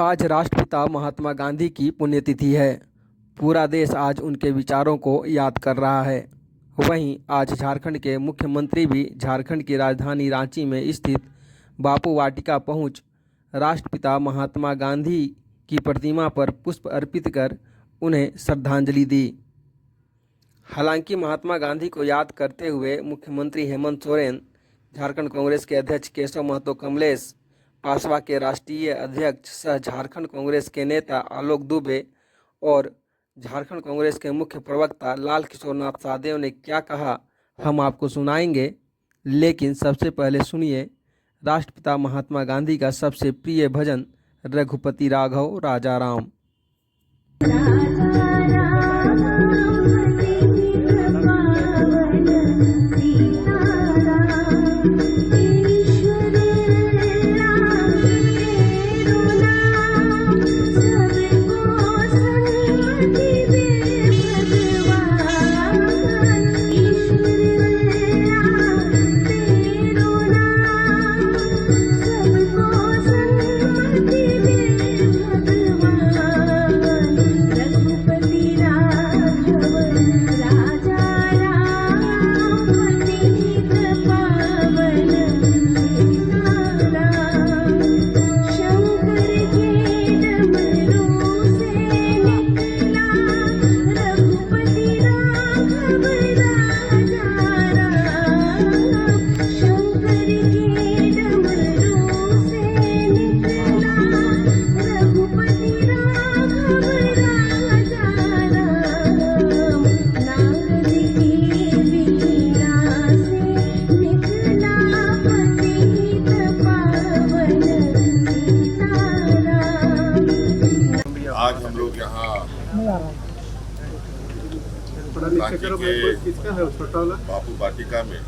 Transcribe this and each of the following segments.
आज राष्ट्रपिता महात्मा गांधी की पुण्यतिथि है। पूरा देश आज उनके विचारों को याद कर रहा है। वहीं आज झारखंड के मुख्यमंत्री भी झारखंड की राजधानी रांची में स्थित बापू वाटिका पहुंच राष्ट्रपिता महात्मा गांधी की प्रतिमा पर पुष्प अर्पित कर उन्हें श्रद्धांजलि दी। हालांकि महात्मा गांधी को याद करते हुए मुख्यमंत्री हेमंत सोरेन, झारखंड कांग्रेस के अध्यक्ष केशव महतो कमलेश, पासपा के राष्ट्रीय अध्यक्ष सह झारखंड कांग्रेस के नेता आलोक दुबे और झारखंड कांग्रेस के मुख्य प्रवक्ता लाल किशोरनाथ साहदेव ने क्या कहा, हम आपको सुनाएंगे। लेकिन सबसे पहले सुनिए राष्ट्रपिता महात्मा गांधी का सबसे प्रिय भजन रघुपति राघव राजा राम। आज हम लोग यहाँ रांची के बापू वाटिका में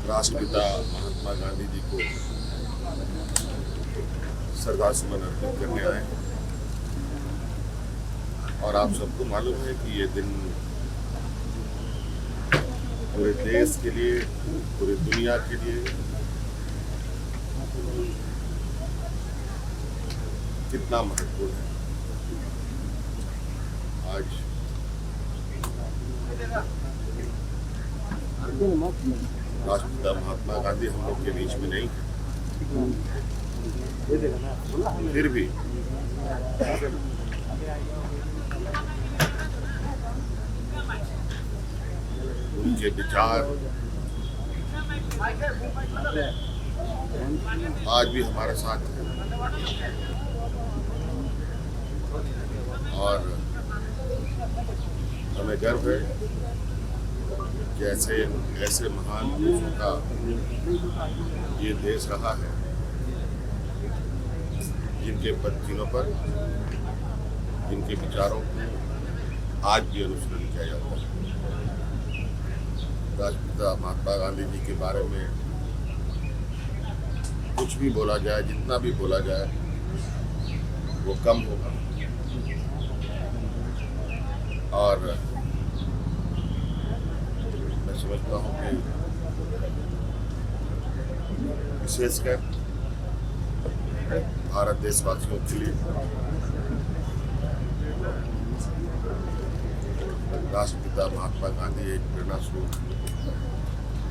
राष्ट्रपिता महात्मा गांधी जी को श्रद्धासुमन अर्पित करने आए और आप सबको मालूम है कि ये दिन पूरे देश के लिए, पूरी दुनिया के लिए कितना महत्वपूर्ण है। आज राष्ट्रपिता महात्मा गांधी हम लोग के बीच में नहीं है, फिर भी उनके विचार आज भी हमारे साथ हैं और हमें गर्व है कि ऐसे महान पुरुषों का ये देश रहा है जिनके पत्तियों पर, जिनके विचारों को आज भी अनुसरण किया जाता है। राष्ट्रपिता महात्मा गांधी जी के बारे में कुछ भी बोला जाए, जितना भी बोला जाए वो कम होगा और मैं समझता हूँ कि विशेषकर भारत देशवासियों के लिए राष्ट्रपिता महात्मा गांधी एक प्रेरणा स्रोत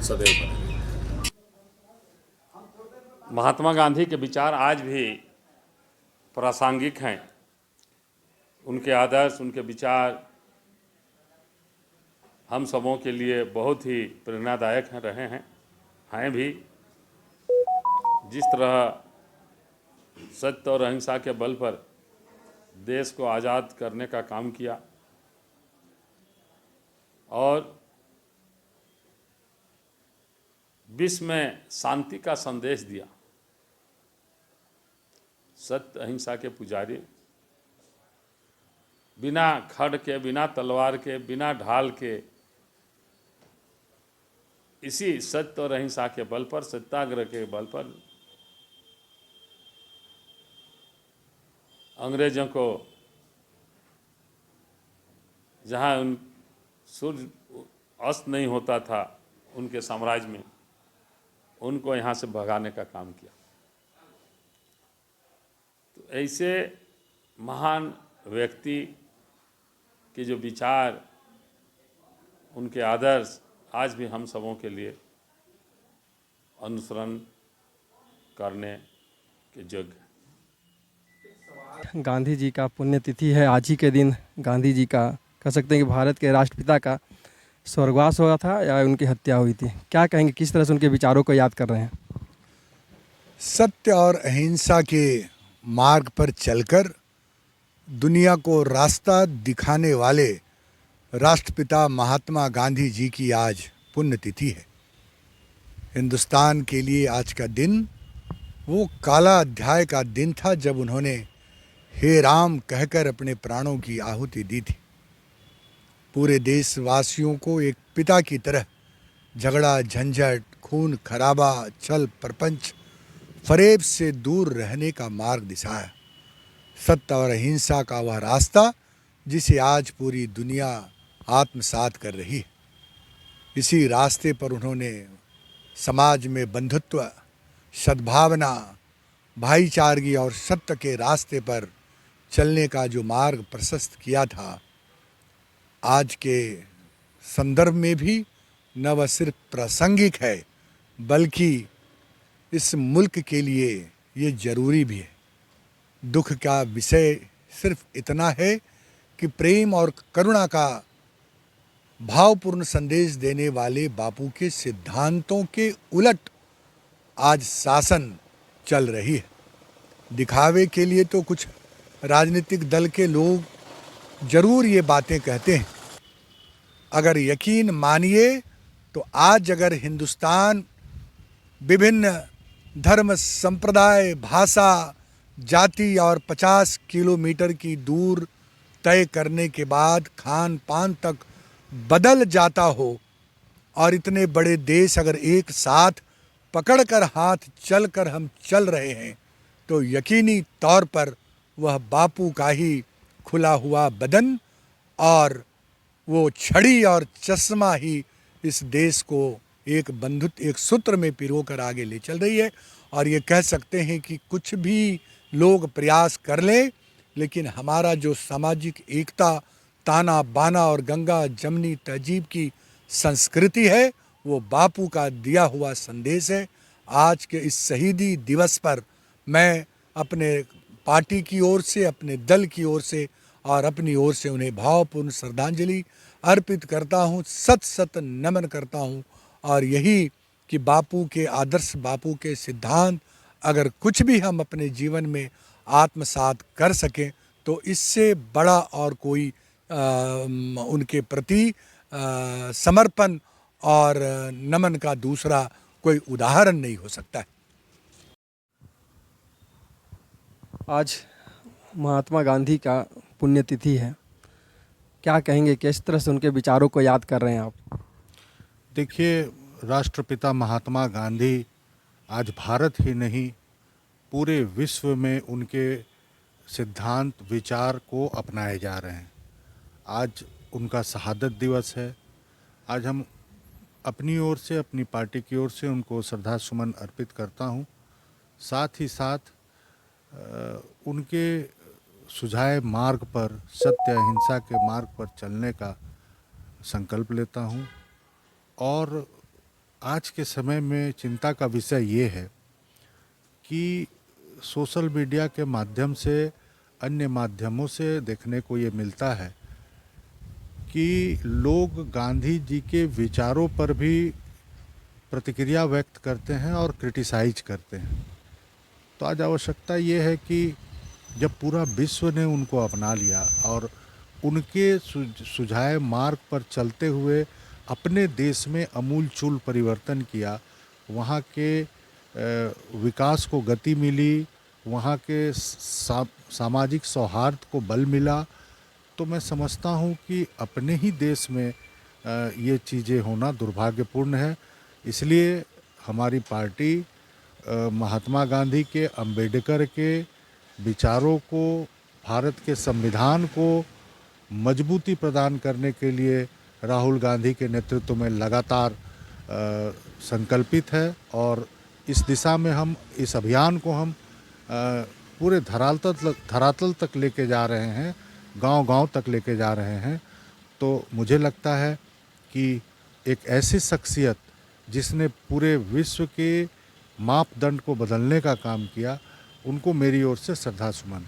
सदैव बने। महात्मा गांधी के विचार आज भी प्रासंगिक हैं। उनके आदर्श, उनके विचार हम सबों के लिए बहुत ही प्रेरणादायक रहे हैं भी। जिस तरह सत्य और अहिंसा के बल पर देश को आज़ाद करने का काम किया और विश्व में शांति का संदेश दिया। सत्य अहिंसा के पुजारी, बिना खड़ के, बिना तलवार के, बिना ढाल के, इसी सत्य और अहिंसा के बल पर, सत्याग्रह के बल पर अंग्रेजों को जहां सूर्य अस्त नहीं होता था उनके साम्राज्य में, उनको यहाँ से भगाने का काम किया। तो ऐसे महान व्यक्ति के जो विचार, उनके आदर्श आज भी हम सबों के लिए अनुसरण करने के योग्य है। गांधी जी का पुण्यतिथि है। आज ही के दिन गांधी जी का कह सकते हैं कि भारत के राष्ट्रपिता का स्वर्गवास हुआ था या उनकी हत्या हुई थी। क्या कहेंगे, किस तरह से उनके विचारों को याद कर रहे हैं? सत्य और अहिंसा के मार्ग पर चलकर दुनिया को रास्ता दिखाने वाले राष्ट्रपिता महात्मा गांधी जी की आज पुण्यतिथि है। हिंदुस्तान के लिए आज का दिन वो काला अध्याय का दिन था जब उन्होंने हे राम कहकर अपने प्राणों की आहुति दी थी। पूरे देशवासियों को एक पिता की तरह झगड़ा, झंझट, खून खराबा, छल प्रपंच, फरेब से दूर रहने का मार्ग दिखाया। सत्य और अहिंसा का वह रास्ता जिसे आज पूरी दुनिया आत्मसात कर रही है। इसी रास्ते पर उन्होंने समाज में बंधुत्व, सद्भावना, भाईचारगी और सत्य के रास्ते पर चलने का जो मार्ग प्रशस्त किया था, आज के संदर्भ में भी न वह सिर्फ प्रासंगिक है बल्कि इस मुल्क के लिए ये जरूरी भी है। दुख का विषय सिर्फ इतना है कि प्रेम और करुणा का भावपूर्ण संदेश देने वाले बापू के सिद्धांतों के उलट आज शासन चल रही है। दिखावे के लिए तो कुछ राजनीतिक दल के लोग जरूर ये बातें कहते हैं। अगर यकीन मानिए तो आज अगर हिंदुस्तान विभिन्न धर्म, संप्रदाय, भाषा, जाति और 50 किलोमीटर की दूर तय करने के बाद खान पान तक बदल जाता हो और इतने बड़े देश अगर एक साथ पकड़कर हाथ चलकर हम चल रहे हैं तो यकीनी तौर पर वह बापू का ही खुला हुआ बदन और वो छड़ी और चश्मा ही इस देश को एक बंधुत्व, एक सूत्र में पिरोकर आगे ले चल रही है। और ये कह सकते हैं कि कुछ भी लोग प्रयास कर लें, लेकिन हमारा जो सामाजिक एकता, ताना बाना और गंगा जमनी तहजीब की संस्कृति है वो बापू का दिया हुआ संदेश है। आज के इस शहीदी दिवस पर मैं अपने पार्टी की ओर से, अपने दल की ओर से और अपनी ओर से उन्हें भावपूर्ण श्रद्धांजलि अर्पित करता हूँ, सत सत नमन करता हूँ। और यही कि बापू के आदर्श, बापू के सिद्धांत अगर कुछ भी हम अपने जीवन में आत्मसात कर सकें तो इससे बड़ा और कोई उनके प्रति समर्पण और नमन का दूसरा कोई उदाहरण नहीं हो सकता है। आज महात्मा गांधी का पुण्यतिथि है। क्या कहेंगे, किस तरह से उनके विचारों को याद कर रहे हैं आप? देखिए, राष्ट्रपिता महात्मा गांधी आज भारत ही नहीं पूरे विश्व में उनके सिद्धांत, विचार को अपनाए जा रहे हैं। आज उनका शहादत दिवस है। आज हम अपनी ओर से, अपनी पार्टी की ओर से उनको श्रद्धा सुमन अर्पित करता हूं। साथ ही साथ उनके सुझाए मार्ग पर, सत्य अहिंसा के मार्ग पर चलने का संकल्प लेता हूं। और आज के समय में चिंता का विषय ये है कि सोशल मीडिया के माध्यम से, अन्य माध्यमों से देखने को ये मिलता है कि लोग गांधी जी के विचारों पर भी प्रतिक्रिया व्यक्त करते हैं और क्रिटिसाइज करते हैं। तो आज आवश्यकता ये है कि जब पूरा विश्व ने उनको अपना लिया और उनके सुझाए मार्ग पर चलते हुए अपने देश में अमूलचूल परिवर्तन किया, वहाँ के विकास को गति मिली, वहाँ के सामाजिक सौहार्द को बल मिला, तो मैं समझता हूँ कि अपने ही देश में ये चीज़ें होना दुर्भाग्यपूर्ण है। इसलिए हमारी पार्टी महात्मा गांधी के, अंबेडकर के विचारों को, भारत के संविधान को मजबूती प्रदान करने के लिए राहुल गांधी के नेतृत्व में लगातार संकल्पित है और इस दिशा में हम इस अभियान को हम पूरे धरातल तक लेके जा रहे हैं, गांव-गांव तक लेके जा रहे हैं। तो मुझे लगता है कि एक ऐसी शख्सियत जिसने पूरे विश्व के मापदंड को बदलने का काम किया, उनको मेरी ओर से श्रद्धा सुमन।